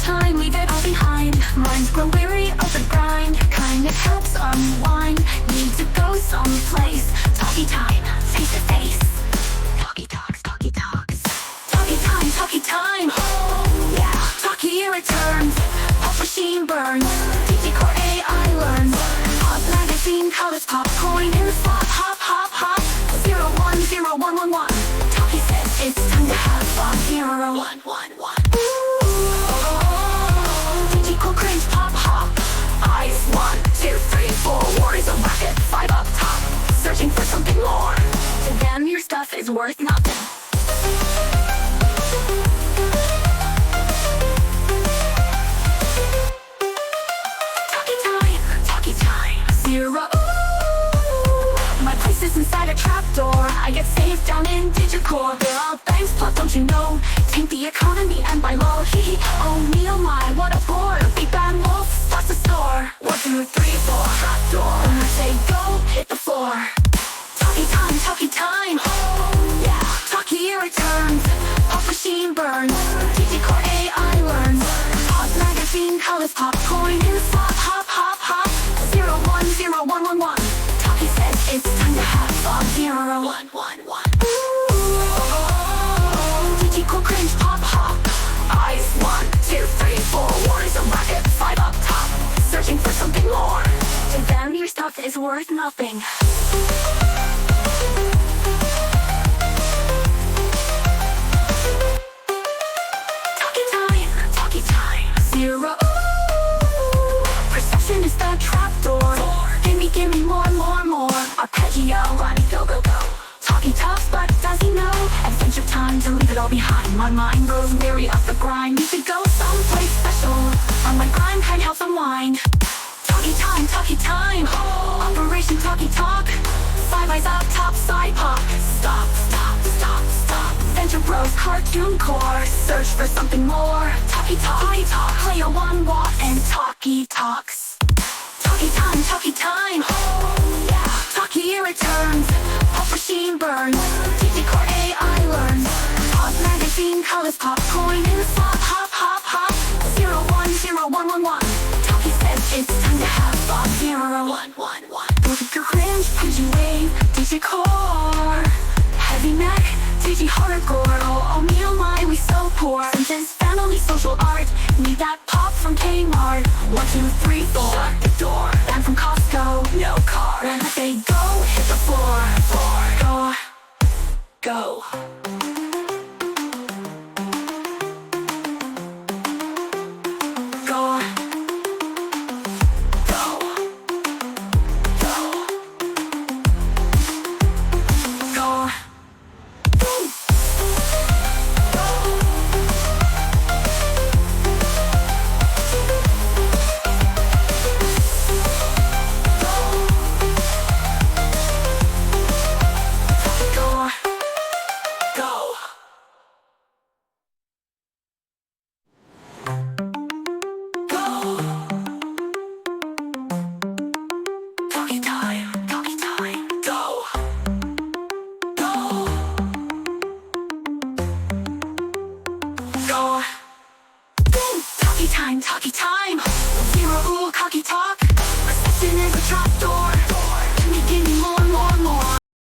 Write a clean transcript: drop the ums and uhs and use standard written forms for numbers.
time, leave it all behind. Minds grow weary of the grind. Kind of helps unwind. Need to go someplace. Talkie time, face to face. Talkie talks, talkie talks. Talkie time, talkie time. Oh yeah. Talkie returns. Pop machine burns. Digicore AI learns. Pop magazine colors popcorn in the slot. Hop, hop, hop. 010111. Talkie says it's time to have fun. 0111. Digicore cringe pop hop. Eyes 1, 2, 3, 4. Warriors of racket. 5 up top. Searching for something more. To them your stuff is worth nothing. Talkie time. 0. My place is inside a trapdoor. I get saved down in Digicore. They're all banks, plus don't you know? Tank the economy and buy low. Hee oh me oh my, what a bore. Big bad wolf starts the store. 1, 2, 3, 4. Trapdoor. When I say go, hit the floor. Talkie time, talkie time. Oh yeah. Talkie returns. Pop machine burns. Digicore AI learns. Pop magazine colors popcorn in the slot. Hop, hop, hop. 010111. Talkie says it's time to have fun. 0111. Digicore cringe pop hop. Eyes 1, 2, 3, 4. Warriors of racket. 5 up top. Searching for something more. To them your stuff is worth nothing. Talkie time. 0. Perception is the trapdoor. Gimme more, more, more. Arpeggio, running, go, go, go. Talkie talks, but does he know? Adventure time to leave it all behind. My mind grows weary of the grind. Need to go someplace special. On my grind kind helps unwind. Talkie time, talkie time. Oh, Operation Talkie Talk. 5 eyes up top, side pop. Stop, stop, stop, stop. Venture Bros, cartoon core. Search for something more. Talkie talk, play a 1 watt and talkie talks. Talkie time. Oh yeah. Talkie returns. Pop machine burns. Digicore AI learns. Pop magazine colors popcorn in the slot. Hop, hop, hop. 010111. Talkie says it's time to have fun. 0111. Digicore cringe, Digi wave, Digicore. Heavy neck, Digi hardcore. Oh me oh my, we so poor. Sentence, family, social art. Need that pop from Kmart. 1, 2, 3, 4. Shut the door. And from Costco, no car. When I say go, hit the floor. Go.